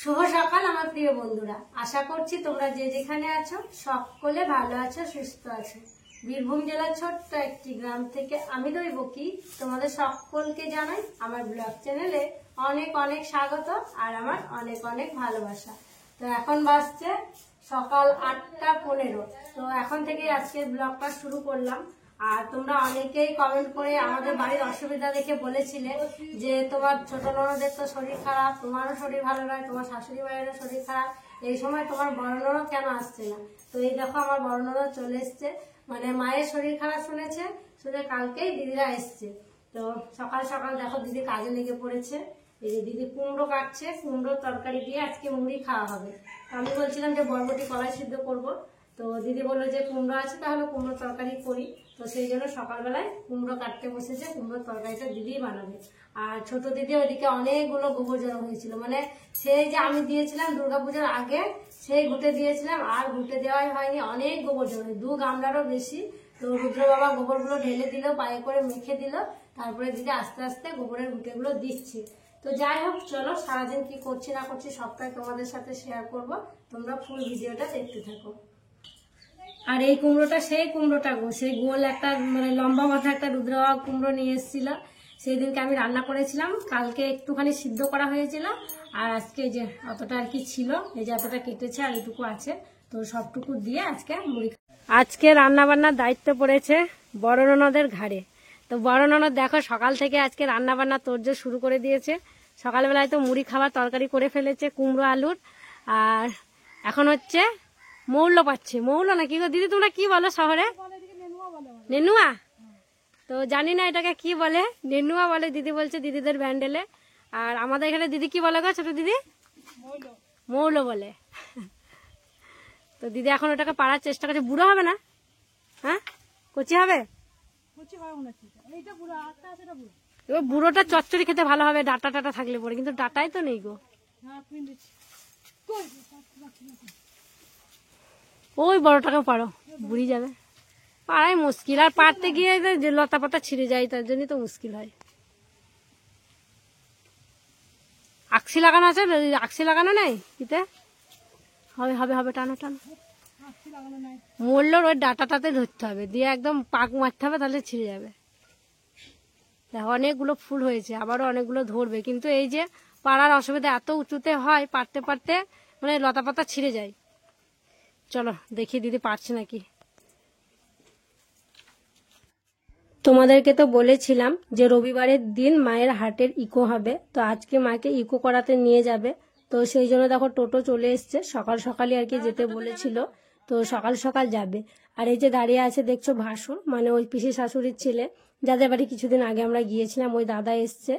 শুভ সকাল আমার প্রিয় বন্ধুরা, আশা করছি তোমরা যে যেখানে আছো সকলে ভালো আছো, সুস্থ আছো। বীরভূম জেলার ছোট্ট একটি গ্রাম থেকে আমি দৈবকী তোমাদের সকলকে জানাই আমার ব্লগ চ্যানেলে অনেক অনেক স্বাগত আর আমার অনেক অনেক ভালোবাসা। তো এখন বাজছে সকাল 8:15। তো এখন থেকে আজকের ব্লগটা শুরু করলাম। আর তোমরা অনেকেই কমেন্ট করে আমাদের বাড়ির অসুবিধা দেখে বলেছিলে যে তোমার ছোট ননদের তো শরীর খারাপ, তোমারও শরীর ভালো নয়, তোমার শাশুড়ি মায়েরও শরীর খারাপ, এই সময় তোমার বড় ননদ কেন আসছে না। তো এই দেখো আমার বড় ননদ চলে এসছে, মানে মায়ের শরীর খারাপ শুনেছে, শুনে কালকেই দিদিরা এসছে। তো সকাল সকাল দেখো দিদি কাজে লেগে পড়েছে। এই যে দিদি কুমড়ো কাটছে, কুমড়োর তরকারি দিয়ে আজকে মুড়ি খাওয়া হবে। আমি বলছিলাম যে বরবটি কলাই সিদ্ধ করব, তো দিদি বললো যে কুমড়ো আছে তাহলে কুমড়োর তরকারি করি। তো সেই জন্য সকালবেলায় কুমড়ো কাটতে বসেছে, কুমড়োর তরকারিটা দিদিই বানাবে। আর ছোট দিদি ওইদিকে অনেকগুলো গোবর জড়ো হয়েছিল, মানে সেই যে আমি দিয়েছিলাম দুর্গাপূজার আগে সেই ঘুটে দিয়েছিলাম, আর ঘুটে দেওয়াই হয়নি, অনেক গোবর জড়ো, 2 গামলারও বেশি। তো রুদ্র বাবা গোবরগুলো ঢেলে দিল, পায়ে করে মেখে দিল, তারপরে দিদি আস্তে আস্তে গোবরের ঘুটেগুলো দিচ্ছে। তো যাই হোক, চলো সারাদিন কি করছি না করছি সবটাই তোমাদের সাথে শেয়ার করব, তোমরা ফুল ভিডিওটা দেখতে থাকো। আর এই কুমড়োটা সেই কুমড়োটা গো, সেই গোল একটা মানে লম্বা মাথা একটা রুদ্র কুমড়ো নিয়ে এসেছিল, সেই দিনকে আমি রান্না করেছিলাম। কালকে একটুখানি সিদ্ধ করা হয়েছিল, আর আজকে যে অতটা আর কি ছিল, এই যে এতটা কেটেছে আর এটুকু আছে, তো সবটুকু দিয়ে আজকে মুড়ি। আজকে রান্না বান্নার দায়িত্ব পড়েছে বড় ননদের ঘাড়ে। তো বড় ননদ দেখো সকাল থেকে আজকে রান্না বান্না তোড়জোড় শুরু করে দিয়েছে। সকালবেলায় তো মুড়ি খাবার তরকারি করে ফেলেছে কুমড়ো আলুর, আর এখন হচ্ছে মৌল পাচ্ছে। মৌল না কি গো দিদি, তোমরা কি বলো শহরে? নেনুয়া। তো জানি না এটাকে কি বলে, নেনুয়া বলে দিদি বলছে দিদিদের ব্যান্ডেলে। আর আমাদের এখানে দিদি কি বলে গো ছোট দিদি? মৌল বলে। তো দিদি এখন ওটাকে পাড়ার চেষ্টা করছে। বুড়ো হবে না? হ্যাঁ, কচি হবে। এবার বুড়োটা চচ্চড়ি খেতে ভালো হবে, ডাটা টাটা থাকলে পরে, কিন্তু ডাটাই তো নেই গো। ওই বড়টাকে পারো, বুড়ি যাবে। পাড়াই মুশকিল, আর পারতে গিয়ে যে লতা পাতা ছিঁড়ে যায়, তার জন্যই তো মুশকিল হয়। আকসি লাগানো আছে, আকসি লাগানো নেই কিতে? হবে হবে হবে, টানো টানো। মরলোর ওই ডাটাটাতে ধরতে হবে, দিয়ে একদম পাক মারতে হবে, তাহলে ছিঁড়ে যাবে। দেখো অনেকগুলো ফুল হয়েছে, আবারও অনেকগুলো ধরবে, কিন্তু এই যে পাড়ার অসুবিধা, এত উঁচুতে হয়, পারতে পারতে মানে লতা পাতা ছিঁড়ে যায়। চলো দেখি দিদি পারছে নাকি। তোমাদেরকে তো বলেছিলাম যে রবিবারের দিন মায়ের হাটের ইকো হবে, তো আজকে মাকে ইকো করাতে নিয়ে যাবে। তো সেই জন্য দেখো টোটো চলে এসছে, সকাল সকালই আর কি যেতে বলেছিল, তো সকাল সকাল যাবে। আর এই যে দাঁড়িয়ে আছে দেখছো ভাসুর, মানে ওই পিসি শাশুড়ির ছেলে, যাদের বাড়ি কিছুদিন আগে আমরা গিয়েছিলাম, ওই দাদা এসছে।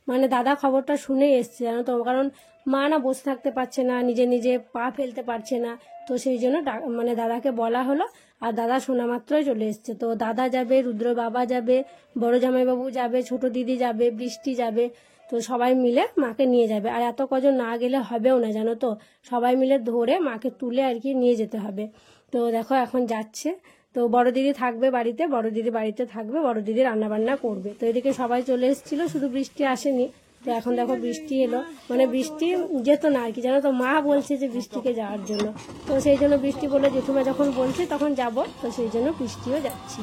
মানে দাদা খবরটা শুনে এসছে জানো তো, কারণ মা না বসে থাকতে পারছে না, নিজে নিজে পা ফেলতে পারছে না, তো সেই জন্য মানে দাদাকে বলা হলো, আর দাদা শোনা মাত্রই চলে এসছে। তো দাদা যাবে, রুদ্র বাবা যাবে, বড় জামাইবাবু যাবে, ছোট দিদি যাবে, বৃষ্টি যাবে, তো সবাই মিলে মাকে নিয়ে যাবে। আর এত কজন না গেলে হবেও না জানো তো, সবাই মিলে ধরে মাকে তুলে আর কি নিয়ে যেতে হবে। তো দেখো এখন যাচ্ছে। তো বড় দিদি থাকবে বাড়িতে, বড় দিদি বাড়িতে থাকবে, বড় দিদি রান্না বান্না করবে। তো এদিকে সবাই চলে এসেছিল, শুধু বৃষ্টি আসেনি। তো এখন দেখো বৃষ্টি এলো, মানে বৃষ্টি যেত না আর কি জানো তো, মা বলছে যে বৃষ্টিকে যাওয়ার জন্য, তো সেই জন্য বৃষ্টি বলে জেঠুমা যখন বলছে তখন যাব, তো সেই জন্য বৃষ্টিও যাচ্ছি।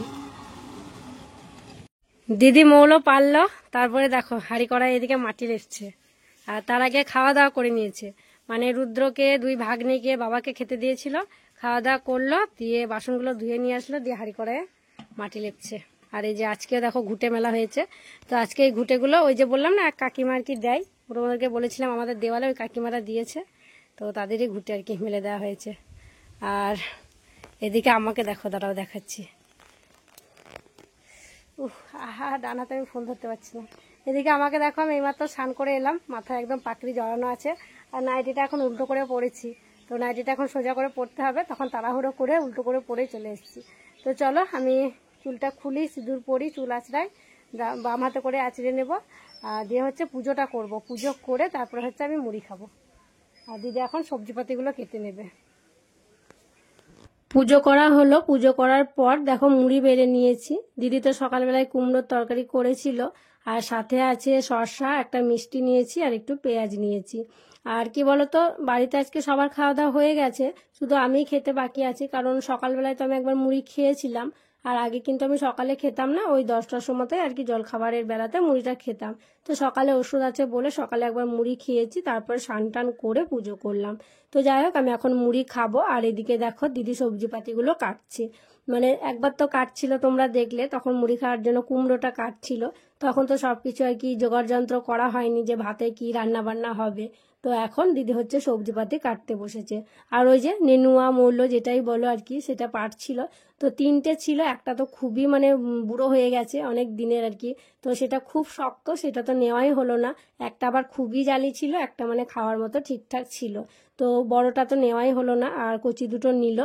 দিদি মৌল পারলো, তারপরে দেখো হাঁড়ি কড়াই এদিকে মাটি রেখছে, আর তার আগে খাওয়া দাওয়া করে নিয়েছে। মানে রুদ্রকে 2 ভাগ্নিকে বাবাকে খেতে দিয়েছিল, খাওয়া দাওয়া করলো, দিয়ে বাসনগুলো ধুয়ে নিয়ে আসলো, দিয়ে হাঁড়ি কড়াইয়ে মাটি লেপছে। আর এই যে আজকেও দেখো ঘুটে মেলা হয়েছে। তো আজকে এই ঘুটেগুলো ওই যে বললাম না এক কাকিমা আর কি দেয়, ওদেরকে বলেছিলাম আমাদের দেওয়ালে ওই কাকিমারা দিয়েছে, তো তাদেরই ঘুটে আর কি মেলে দেওয়া হয়েছে। আর এদিকে আমাকে দেখো, দাঁড়াও দেখাচ্ছি। আহা ডানাতে আমি ফোন ধরতে পারছি না। এদিকে আমাকে দেখো, আমি এইমাত্র স্নান করে এলাম, মাথায় একদম পাকড়ি জড়ানো আছে, আর নাইটিটা এখন উল্টো করে পড়েছি। তো নাইটিটা এখন সোজা করে পড়তে হবে, তখন তাড়াহুড়ো করে উল্টো করে পরে চলে এসেছি। তো চলো আমি চুলটা খুলি, সিঁদুর পরি, চুল আঁচড়াই, বাম হাতে করে আঁচড়ে নেব, আর দিয়ে হচ্ছে পুজোটা করব, পুজো করে তারপরে হচ্ছে আমি মুড়ি খাবো। আর দিদি এখন সবজিপাতিগুলো কেটে নেবে। পুজো করা হলো, পুজো করার পর দেখো মুড়ি বেড়ে নিয়েছি। দিদি তো সকালবেলায় কুমড়োর তরকারি করেছিল, আর সাথে আছে শসা, একটা মিষ্টি নিয়েছি আর একটু পেঁয়াজ নিয়েছি। আর কি বলতো, বাড়িতে আজকে সবার খাওয়া দাওয়া হয়ে গেছে, শুধু আমিই খেতে বাকি আছি, কারণ সকালবেলায় তো আমি একবার মুড়ি খেয়েছিলাম। আর আগে কিন্তু আমি সকালে খেতাম না, ওই 10টার সময়তে আর কি জলখাবারের বেলাতে মুড়িটা খেতাম। তো সকালে ওষুধ আছে বলে সকালে একবার মুড়ি খেয়েছি, তারপরে স্নান টান করে পুজো করলাম। তো যাই হোক, আমি এখন মুড়ি খাবো। আর এদিকে দেখো দিদি সবজি পাতিগুলো কাটছে। মানে একবার তো কাটছিল, তোমরা দেখলে, তখন মুড়ি খাওয়ার জন্য কুমড়োটা কাটছিল। তখন তো সব কিছু আর কি জোগাড় যন্ত্র করা হয়নি যে ভাতে কি রান্না বান্না হবে। তো এখন দিদি হচ্ছে সবজিপাতি কাটতে বসেছে। আর ওই যে নেনুয়া মৌল যেটাই বলো আর কি, সেটা পাটছিল। তো 3টে ছিল, একটা তো খুবই মানে বুড়ো হয়ে গেছে অনেক দিনের আর কি। তো সেটা খুব শক্ত, সেটা তো নেওয়াই হলো না। একটা আবার খুবই জালি ছিল, একটা মানে খাওয়ার মতো ঠিকঠাক ছিল। তো বড়টা তো নেওয়াই হলো না, আর কচি দুটো নিল।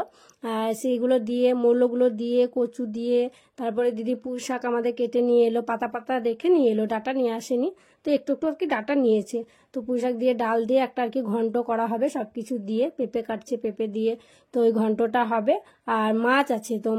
আর সেইগুলো দিয়ে মৌলগুলো দিয়ে কচু দিয়ে তারপরে দিদি পুঁই শাক আমাদের কেটে নিয়ে এলো, পাতা পাতা দেখে নিয়ে এলো, ডাটা নিয়ে আসেনি। তো একটু একটু আর কি ডাটা নিয়েছে। তো পুঁই শাক দিয়ে ডাল দিয়ে একটা আর কি ঘন্ট করা হবে সব কিছু দিয়ে, পেঁপে কাটছে পেঁপে দিয়ে। তো ওই ঘন্টটা হবে। আর মাছ আছে, তো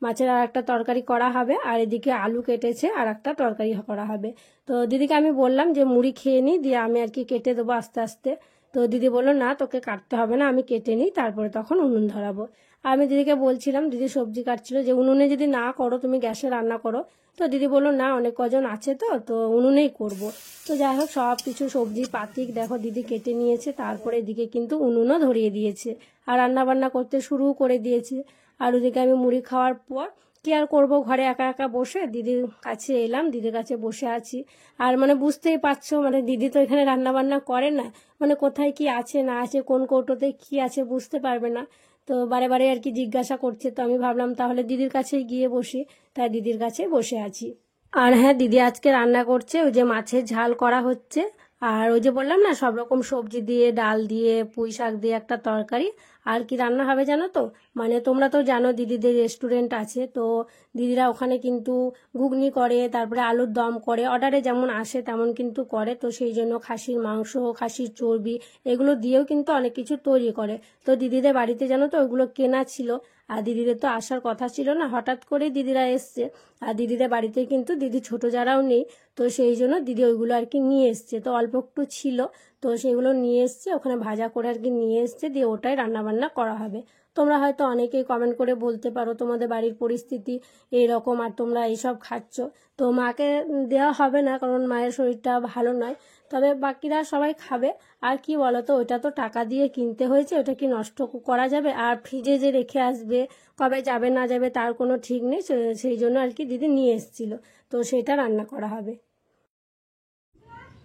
মাছের আর একটা তরকারি করা হবে। আর এদিকে আলু কেটেছে আর একটা তরকারি করা হবে। তো দিদিকে আমি বললাম যে মুড়ি খেয়ে নিই, দিয়ে আমি আর কি কেটে দেবো আস্তে আস্তে। তো দিদি বললো না, তোকে কাটতে হবে না, আমি কেটে নিই, তারপরে তখন উনুন ধরাবো। আমি দিদিকে বলছিলাম, দিদি সবজি কাটছিল, যে উনুনে যদি না করো তুমি গ্যাসে রান্না করো। তো দিদি বললো না, অনেক কজন আছে তো উনুনেই করব। তো যাই হোক, সব কিছু সবজি পাতি দেখো দিদি কেটে নিয়েছে, তারপরে এদিকে কিন্তু উনুনও ধরিয়ে দিয়েছে আর রান্না বান্না করতে শুরু করে দিয়েছে। আর ওদিকে আমি মুড়ি খাওয়ার পর কি আর করবো, ঘরে একা একা বসে দিদির কাছে এলাম, দিদির কাছে বসে আছি। আর মানে বুঝতেই পারছো, মানে দিদি তো এখানে রান্না বান্না করে না, মানে কোথায় কি আছে না আছে, কোন কৌটোতে কি আছে বুঝতে পারবে না। তো বারে বারে আর কি জিজ্ঞাসা করছে, তো আমি ভাবলাম তাহলে দিদির কাছেই গিয়ে বসি, তাই দিদির কাছে বসে আছি। আর হ্যাঁ, দিদি আজকে রান্না করছে, ওই যে মাছের ঝাল করা হচ্ছে। আর ওই যে বললাম না, সব রকম সবজি দিয়ে ডাল দিয়ে পুঁই শাক দিয়ে একটা তরকারি। আর কি রান্না হবে জানো তো, মানে তোমরা তো জানো দিদিদের রেস্টুরেন্ট আছে, তো দিদিরা ওখানে কিন্তু ঘুগনি করে, তারপরে আলুর দম করে, অর্ডারে যেমন আসে তেমন কিন্তু করে। তো সেই জন্য খাসির মাংস, খাসির চর্বি, এগুলো দিয়েও কিন্তু অনেক কিছু তৈরি করে। তো দিদিদের বাড়িতে জানো তো ওইগুলো কেনা ছিল। আর দিদিদের তো আসার কথা ছিল না, হঠাৎ করেই দিদিরা এসছে। আর দিদিদের বাড়িতে কিন্তু দিদি ছোট যারাও নেই, তো সেই জন্য দিদি ওইগুলো আর কি নিয়ে এসছে। তো অল্প একটু ছিল, তো সেগুলো নিয়ে এসছে, ওখানে ভাজা করে আর কি নিয়ে এসছে, দিয়ে ওটাই রান্নাবান্না করা হবে। তোমরা হয়তো অনেকেই কমেন্ট করে বলতে পারো তোমাদের বাড়ির পরিস্থিতি এইরকম আর তোমরা এইসব খাচ্ছ। তো মাকে দেওয়া হবে না, কারণ মায়ের শরীরটা ভালো নয়, তবে বাকিরা সবাই খাবে। আর কি বলো তো, ওইটা তো টাকা দিয়ে কিনতে হয়েছে, ওটা কি নষ্ট করা যাবে? আর ফ্রিজে যে রেখে আসবে, কবে যাবে না যাবে তার কোনো ঠিক নেই, সেই জন্য আর কি দিদি নিয়ে এসেছিল। তো সেটা রান্না করা হবে।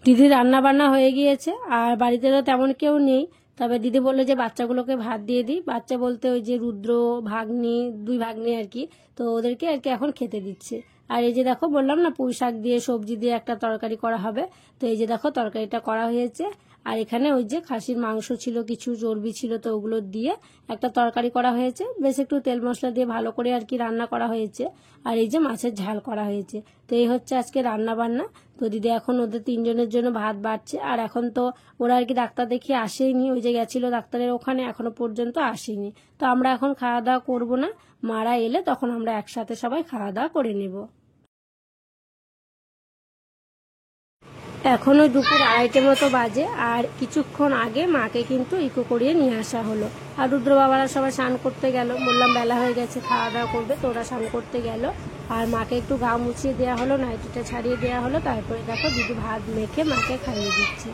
দিদি রান্না বান্না হয়ে গিয়েছে, আর বাড়িতে তো তেমন কেউ নেই। তবে দিদি বললো যে বাচ্চাগুলোকে ভাত দিয়ে দিই, বাচ্চা বলতে ওই যে রুদ্র, ভাগ্নি, 2 ভাগ্নি আর কি। তো ওদেরকে আর কি এখন খেতে দিচ্ছে। আর এই যে দেখো বললাম না, পুঁই শাক দিয়ে সবজি দিয়ে একটা তরকারি করা হবে। তো এই যে দেখো তরকারিটা করা হয়েছে। আর এখানে ওই যে খাসির মাংস ছিল, কিছু চর্বি ছিল, তো ওগুলো দিয়ে একটা তরকারি করা হয়েছে, বেশ একটু তেল মশলা দিয়ে ভালো করে আর কি রান্না করা হয়েছে। আর এই যে মাছের ঝাল করা হয়েছে। তো এই হচ্ছে আজকে রান্না বান্না। তো দিদি এখন ওদের 3জনের জন্য ভাত বাড়ছে। আর এখন তো ওরা আর কি ডাক্তার দেখিয়ে আসেনি, ওই যে গেছিলো ডাক্তারের ওখানে, এখনো পর্যন্ত আসেনি। তো আমরা এখন খাওয়া দাওয়া করবো না, মারা এলে তখন আমরা একসাথে সবাই খাওয়া দাওয়া করে নেব। এখন ওই দুপুর 2:30 মতো বাজে। আর কিছুক্ষণ আগে মাকে কিন্তু ইকো করিয়ে নিয়ে আসা হলো। আর রুদ্র বাবারা সবাই স্নান করতে গেল, বললাম বেলা হয়ে গেছে খাওয়া দাওয়া করবে, তো ওরা স্নান করতে গেল। আর মাকে একটু গা মুছিয়ে দেওয়া হলো, নাইটিটা ছাড়িয়ে দেওয়া হলো, তারপরে দেখো দিদি ভাত মেখে মাকে খাইয়ে দিচ্ছে।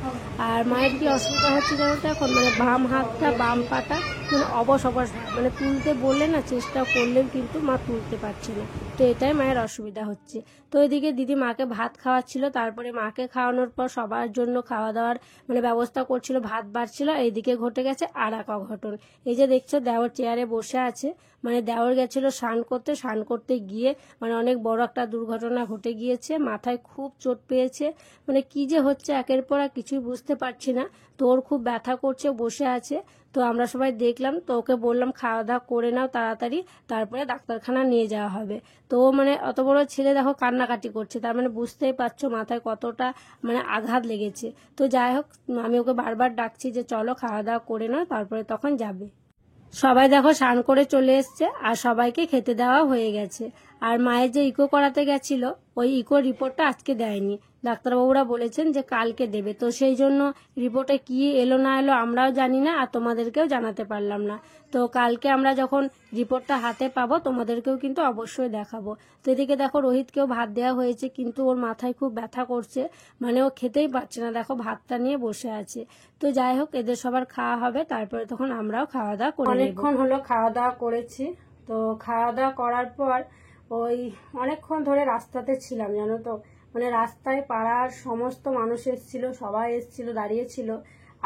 আর মায়ের কি অসুবিধা হচ্ছে জানো তো এখন, মানে বাম হাতটা, বাম পাটা মানে অবশ অবশ, মানে তুলতে বললে না, চেষ্টা করলেও কিন্তু মা তুলতে পারছে না। তো এটাই মায়ের অসুবিধা হচ্ছে। তো এদিকে দিদি মাকে ভাত খাওয়াচ্ছিল, তারপরে মাকে খাওয়ানোর পর সবার জন্য খাওয়া দাওয়ার মানে ব্যবস্থা করছিল, ভাত বাড়ছিল। এইদিকে ঘটে গেছে আর এক অঘটন। এই যে দেখছো দেওর চেয়ারে বসে আছে, মানে দেওর গেছিল স্নান করতে গিয়ে মানে অনেক বড় একটা দুর্ঘটনা ঘটে গিয়েছে, মাথায় খুব চোট পেয়েছে। মানে কি যে হচ্ছে একের পর এক কিছুই বুঝতে পারছি না। তো ওর খুব ব্যথা করছে, বসে আছে। তো আমরা সবাই দেখলাম, তো ওকে বললাম খাওয়া দাওয়া করে নাও তাড়াতাড়ি, তারপরে ডাক্তারখানা নিয়ে যাওয়া হবে। তো মানে অত বড় ছেলে দেখো কান্নাকাটি করছে, তার মানে বুঝতেই পারছো মাথায় কতটা মানে আঘাত লেগেছে। তো যাই হোক, আমি ওকে বারবার ডাকছি যে চলো খাওয়া দাওয়া করে নাও, তারপরে তখন যাবে। সবাই দেখো স্নান করে চলে এসছে আর সবাইকে খেতে দেওয়া হয়ে গেছে। আর মায়ের যে ইকো করাতে গেছিল ওই ইকো রিপোর্টটা আজকে দেয়নি, ডাক্তারবাবুরা বলেছেন যে কালকে দেবে। তো সেই জন্য রিপোর্টে কি এলো না এলো আমরাও জানি না আর তোমাদেরকেও জানাতে পারলাম না। তো কালকে আমরা যখন রিপোর্টটা হাতে পাবো তোমাদেরকেও কিন্তু অবশ্যই দেখাবো। তো এদিকে দেখো রোহিতকেও ভাত দেওয়া হয়েছে, কিন্তু ওর মাথায় খুব ব্যথা করছে, মানে ও খেতেই পারছে না, দেখো ভাতটা নিয়ে বসে আছে। তো যাই হোক এদের সবার খাওয়া হবে, তারপরে তখন আমরাও খাওয়া দাওয়া করে অনেকক্ষণ হলো খাওয়া দাওয়া করেছি। তো খাওয়া দাওয়া করার পর ওই অনেকক্ষণ ধরে রাস্তাতে ছিলাম জানো তো, মানে রাস্তায় পাড়ার সমস্ত মানুষ এসেছিল, সবাই এসেছিল, দাঁড়িয়েছিল।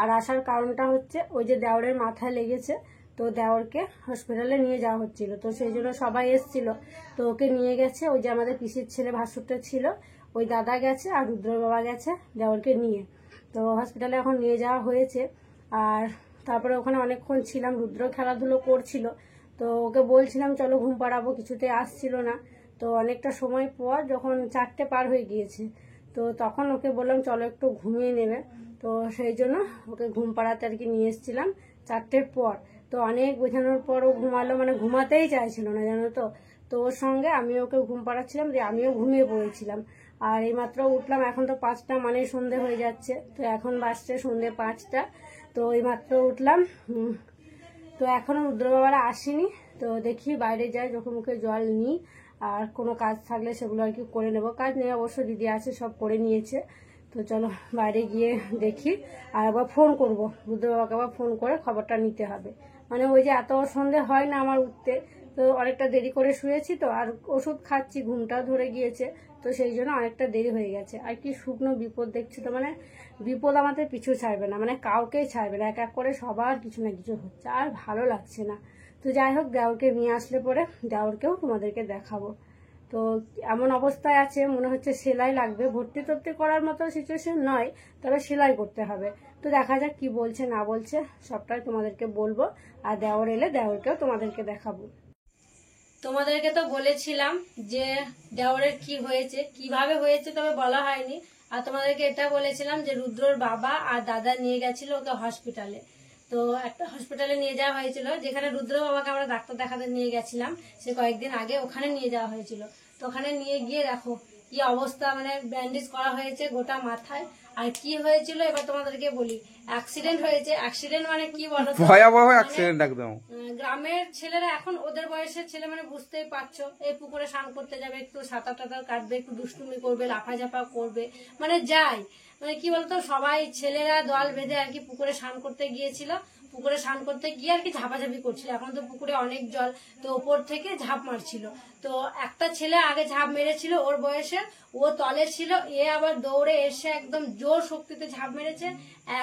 আর আসার কারণটা হচ্ছে ওই যে দেওরের মাথায় লেগেছে, তো দেওরকে হসপিটালে নিয়ে যাওয়া হচ্ছিল, তো সেই জন্য সবাই এসেছিল। তো ওকে নিয়ে গেছে, ওই যে আমাদের পিসির ছেলে ভাসুরটা ছিল, ওই দাদা গেছে আর রুদ্র বাবা গেছে দেওরকে নিয়ে। তো হসপিটালে এখন নিয়ে যাওয়া হয়েছে। আর তারপরে ওখানে অনেকক্ষণ ছিলাম, রুদ্র খেলাধুলো করছিল, তো ওকে বলছিলাম চলো ঘুম পাড়াবো, কিছুতে আসছিল না। তো অনেকটা সময় পর যখন 4টে পার হয়ে গিয়েছে, তো তখন ওকে বললাম চলো একটু ঘুমিয়ে নেবে। তো সেই জন্য ওকে ঘুম পাড়াতে আর কি নিয়ে এসেছিলাম 4টের পর। তো অনেক বোঝানোর পরও ঘুমালো, মানে ঘুমাতেই চাইছিল না জানো তো। তো ওর সঙ্গে আমি ওকে ঘুম পাড়াচ্ছিলাম, দিয়ে আমিও ঘুমিয়ে পড়েছিলাম। আর এইমাত্র উঠলাম, এখন তো 5টা মানে সন্ধে হয়ে যাচ্ছে, তো এখন বাজছে সন্ধে 5টা। তো এইমাত্র উঠলাম। তো এখনো রুদ্র বাবারা আসেনি, তো দেখি বাইরে যাই, চোখে মুখে জল নিই, আর কোনো কাজ থাকলে সেগুলো আর কি করে নেবো। কাজ নেই অবশ্য, দিদি আছে সব করে নিয়েছে। তো চলো বাইরে গিয়ে দেখি, আর একবার ফোন করবো রুদ্র বাবাকে, আবার ফোন করে খবরটা নিতে হবে। মানে ওই যে এত সন্ধে হয় না আমার উঠতে, তো অনেকটা দেরি করে শুয়েছি, তো আর ওষুধ খাচ্ছি, ঘুমটাও ধরে গিয়েছে, তো সেই জন্য অনেকটা দেরি হয়ে গেছে। আর কি শুকনো বিপদ দেখছি তো, মানে বিপদ আমাদের পিছু ছাড়বে না, মানে কাউকেই ছাড়বে না, এক এক করে সবার কিছু না কিছু হচ্ছে, আর ভালো লাগছে না। তো যাই হোক দেওরকে নিয়ে আসলে পরে দেওরকেও তোমাদেরকে দেখাবো। তো এমন অবস্থায় আছে মনে হচ্ছে সেলাই লাগবে, ভর্তি টর্তি করার মতো সিচুয়েশন নয়, তবে সেলাই করতে হবে। তো দেখা যাক কি বলছে না বলছে, সবটাই তোমাদেরকে বলবো। আর দেওর এলে দেওরকেও তোমাদেরকে দেখাবো। তোমাদেরকে তো বলেছিলাম যে দেওরের কি হয়েছে, কিভাবে হয়েছে তবে বলা হয়নি। আর তোমাদেরকে এটা বলেছিলাম যে রুদ্রর বাবা আর দাদা নিয়ে গেছিল ওকে হসপিটালে। তো একটা হসপিটালে নিয়ে যাওয়া হয়েছিল, যেখানে রুদ্র বাবাকে আমরা ডাক্তার দেখাতে নিয়ে গেছিলাম, সে কয়েকদিন আগে ওখানে নিয়ে যাওয়া হয়েছিল। তো ওখানে নিয়ে গিয়ে দেখো কি অবস্থা, মানে ব্যান্ডেজ করা হয়েছে গোটা মাথায়। আর কি হয়েছিল এবার তোমাদেরকে বলি, অ্যাক্সিডেন্ট হয়েছে। অ্যাক্সিডেন্ট মানে কি বলো, ভয়াবহ অ্যাক্সিডেন্ট একদম। গ্রামের ছেলেরা এখন ওদের বয়সের ছেলে, মানে বুঝতেই পারছো, এই পুকুরে স্নান করতে যাবে, একটু সাঁতার টাতার কাটবে, একটু দুষ্টুমি করবে, লাফাঝাপা করবে, মানে যাই, মানে কি বলতো সবাই ছেলেরা দল বেঁধে আর কি পুকুরে স্নান করতে গিয়েছিল। পুকুরে স্নান করতে গিয়ে আর কি ঝাপাঝাপি করছিল, এখন তো পুকুরে অনেক জল, তো ওপর থেকে ঝাঁপ মারছিল। তো একটা ছেলে আগে ঝাঁপ মেরেছিল ওর বয়সে, ও তলে ছিল, এ আবার দৌড়ে এসে একদম জোর শক্তিতে ঝাঁপ মেরেছে,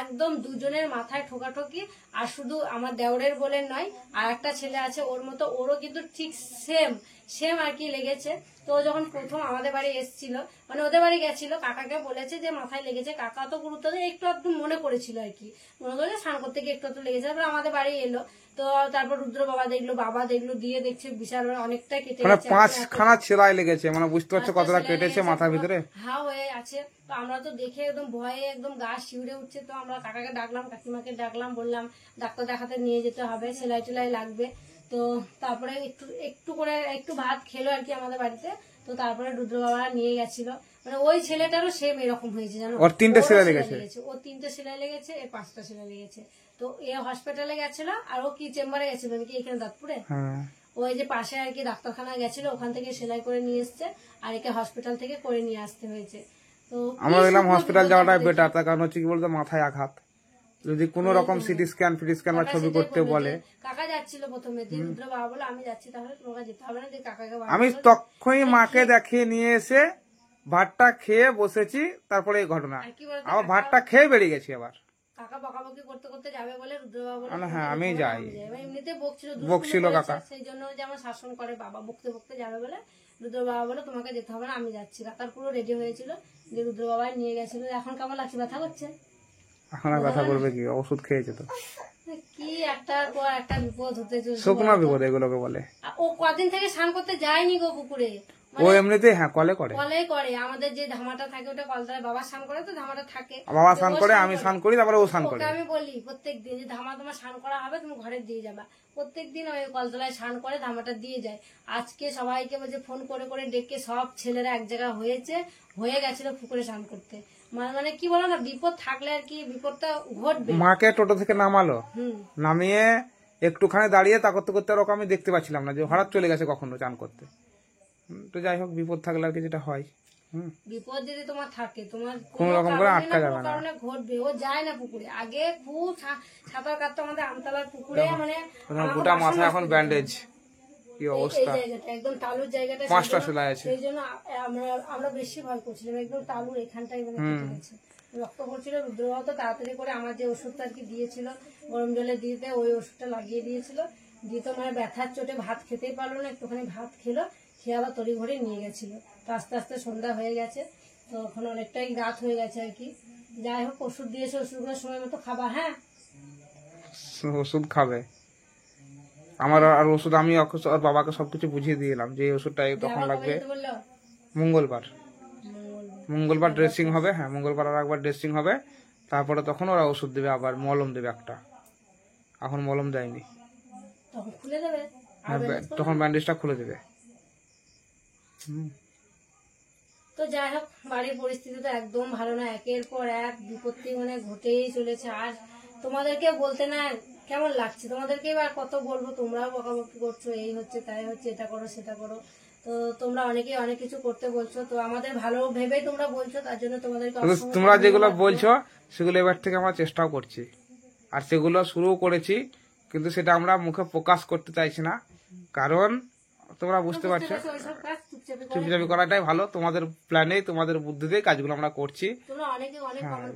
একদম দুজনের মাথায় ঠোকাঠকি। আর শুধু আমার দেওরের বলে নয়, আর একটা ছেলে আছে ওর মতো, ওরও কিন্তু ঠিক সেম সেম আর কি লেগেছে। তো যখন প্রথম আমাদের বাড়ি এসেছিল, মানে ওদের বাড়ি গেছিল, কাকাকে বলেছে যে মাথায় লেগেছে, কাকা তো গুরুত্ব দিয়ে একটু একটু মনে করেছিল আর কি, মনে করে স্নান করতে গিয়ে একটু একটু লেগেছে। তারপর আমাদের বাড়ি এলো, তো তারপর রুদ্র বাবা দেখলো দিয়ে দেখছে বিশাল অনেকটা কেটে মানে গেছে, 5খানা সেলাই লেগেছে, মানে বুঝতে পারছো কতটা কেটেছে মাথার ভিতরে, হা হয়ে আছে। তো আমরা তো দেখে একদম ভয়ে একদম গা শিউরে উঠছে। তো আমরা কাকাকে ডাকলাম, কাকিমাকে ডাকলাম, বললাম ডাক্তার দেখাতে নিয়ে যেতে হবে, সেলাই টেলাই লাগবে। তো তারপরে একটু একটু করে একটু ভাত খেলো আর কি আমাদের বাড়িতে। তো তারপরে রুদ্র বাবা নিয়ে গেছিল, মানে ওই ছেলেটারও সেম এরকম হয়েছে জানো, ওর 3টে সেলাই লেগেছে, ওর 3টে সেলাই লেগেছে, এর 5টা সেলাই লেগেছে। তো এ হসপিটালে গেছিল, আর ও কি চেম্বারে গেছিল নাকি এখানে দাঁতপুরে, ওই যে পাশে আর কি ডাক্তারখানা গেছিল, ওখান থেকে সেলাই করে নিয়ে এসছে, আর একে হসপিটাল থেকে করে নিয়ে আসতে হয়েছে। তো আমরা দেখলাম হসপিটাল যাওয়াটাই বেটার, তার কারণ হচ্ছে কি বলতো মাথায় আঘাত, যদি কোন রকম সিটি স্ক্যান বা ছবি করতে বলে। কাকা যাচ্ছিল প্রথমে, দিয়ে রুদ্র বাবা বলে আমি যাচ্ছি, তাহলে তোমাকে যেতে হবে না, দিয়ে কাকাকে আমি তখনই মাকে দেখিয়ে নিয়ে এসে ভাতটা খেয়ে বসেছি, তারপরে এই ঘটনা, আবার ভাতটা খেয়ে বেরিয়ে গেছি। আবার কাকা বকাবকি করতে করতে যাবে বলে রুদ্র বাবা বলে হ্যাঁ আমি যাই, এমনিতে বকছিল কাকা, সেই জন্য যেমন শাসন করে বাবা, বকতে বকতে যাবে বলে রুদ্র বাবা বলে তোমাকে যেতে হবে না, আমি যাচ্ছি। কাকার পুরো রেডি হয়েছিল, যে রুদ্র বাবা নিয়ে গেছিল। এখন কেমন লাগছে, ব্যথা করছে? এখন আর ব্যথা করবে কি, ওষুধ খেয়েছে তো। কি একটার পর একটা বিপদ হতে চলছে, শুকনো বিপদ এগুলোকে বলে। ও কদিন থেকে স্নান করতে যায়নি গো পুকুরে, ও এমনিতে হ্যাঁ কলে করে, কলে করে। আমাদের যে ধামাটা থাকে ওটা কলতলায় বাবা স্নান করে, তো ধামাটা থাকে, বাবা স্নান করে, আমি স্নান করি, তারপরে ও স্নান করে। ওকে আমি বলি প্রত্যেকদিন যে ধামা তোমার স্নান করা হবে, তুমি ঘরে দিয়ে যাবা। প্রত্যেকদিন ওই কলতলায় স্নান করে ধামাটা দিয়ে যায়। আজকে সবাইকে বলছে ফোন করে করে ডেকে, সব ছেলেরা এক জায়গায় হয়ে গেছিল পুকুরে স্নান করতে। মানে কি বলো না, বিপদ থাকলে আর কি বিপদটা ঘটবে। মাকে টোটো থেকে নামালো, হুম, নামিয়ে একটুখানি দাঁড়িয়ে তা করতে করতে ওরকম আমি দেখতে পাচ্ছিলাম না যে হঠাৎ চলে গেছে কখনো চান করতে। তো যাই হোক, বিপদ থাকলে আর কি যেটা হয়, বিপদ যদি তোমার থাকে, তোমার কোনো রকম করে আটকা যাবে না, কারণে ঘটবে। ও যায় না পুকুরে, আগে খুব সাঁতার কাটতো আমাদের আমতলার পুকুরে। মানে গোটা মাথায় এখন ব্যান্ডেজ, কি এই অবস্থা, জায়গাটা একদম তালুর জায়গাটা, 5টা সেলাই আছে। সেই জন্য আমরা বেশি ভয় করছিলাম, একদম তালুর এখানটাই মানে কেটে গেছে, রক্ত পড়ছিল। রুদ্রবাবু তো তাড়াতাড়ি করে আমার যে ওষুধটা আর কি দিয়েছিল গরম জলে দিতে, ওই ওষুধটা লাগিয়ে দিয়েছিল। দিয়ে তো মানে ব্যথার চোটে ভাত খেতেই পারলো না, একটুখানি ভাত খেলো, খেয়ে আবার তড়ি ঘড়ি নিয়ে গেছিল। তো আস্তে আস্তে সন্ধ্যা হয়ে গেছে, তো এখন অনেকটাই রাত হয়ে গেছে আর কি। যাই হোক, ওষুধ দিয়েছে, ওষুধগুলো সময় মতো খাবা। হ্যাঁ, ওষুধ খাবে। আমার আর ওষুধ আমি ওর বাবাকে সবকিছু বুঝিয়ে দিয়েলাম যে এই ওষুধটা তখন লাগবে। বললো মঙ্গলবার ড্রেসিং হবে, হ্যাঁ মঙ্গলবার আর একবার ড্রেসিং হবে, তারপরে তখন ওরা ওষুধ দেবে, আবার মলম দেবে একটা। এখন মলম দেয়নি, তখন খুলে দেবে, তখন ব্যান্ডেজটা খুলে দেবে। তো যাই হোক, বাড়ির পরিস্থিতি তো একদম ভালো না, একের পর এক বিপত্তি মানে ঘটেই চলেছে। আর তোমাদেরকে বলতে না কেমন লাগছে, তোমাদেরকে এবার কত বলবো, তোমরাও বকাবকি করছো, এই হচ্ছে তাই হচ্ছে, এটা করো সেটা করো। তো তোমরা অনেকেই অনেক কিছু করতে বলছো, তো আমাদের ভালো ভেবেই তোমরা বলছো, তার জন্য তোমাদেরকে তোমরা যেগুলো বলছো সেগুলো এবার থেকে আমরা চেষ্টাও করছি, আর সেগুলো শুরু করেছি, কিন্তু সেটা আমরা মুখে প্রকাশ করতে চাইছি না, কারণ তোমরা বুঝতে পারছো চুপচাপি করাটাই ভালো। তোমাদের প্ল্যানে, তোমাদের বুদ্ধিতেই কাজগুলো আমরা করছি।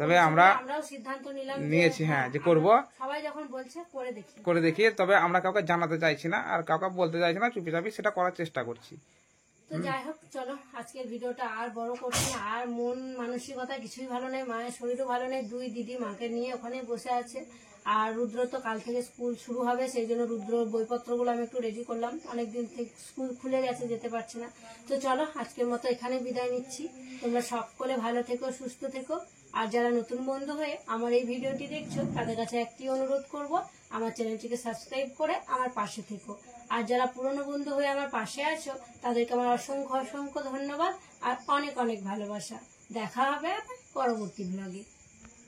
তবে আমরা সিদ্ধান্ত নিয়েছি হ্যাঁ যে করবো, সবাই যখন বলছে করে দেখি। তবে আমরা কাউকে জানাতে চাইছি না, আর কাউকে বলতে চাইছি না, চুপিচাপি সেটা করার চেষ্টা করছি। তো যাই হোক, চলো আজকের ভিডিওটা আর বড় করছি না। আর মন মানসিকতা কিছুই ভালো নেই, মায়ের শরীরও ভালো নেই, 2 দিদি মাকে নিয়ে ওখানে বসে আছে। আর রুদ্র তো কাল থেকে স্কুল শুরু হবে, সেই জন্য রুদ্র বইপত্রগুলো আমি একটু রেডি করলাম, অনেকদিন থেকে স্কুল খুলে গেছে, যেতে পারছে না। তো চলো আজকের মতো এখানে বিদায় নিচ্ছি। তোমরা সকলে ভালো থেকো, সুস্থ থেকো। আর যারা নতুন বন্ধু হয়ে আমার এই ভিডিওটি দেখছো, তাদের কাছে একটি অনুরোধ করব, আমার চ্যানেলটিকে সাবস্ক্রাইব করে আমার পাশে থেকো। আর যারা পুরনো বন্ধু হয়ে আমার পাশে আছো, তাদেরকে আমার অসংখ্য অসংখ্য ধন্যবাদ আর অনেক অনেক ভালোবাসা। দেখা হবে পরবর্তী ব্লগে।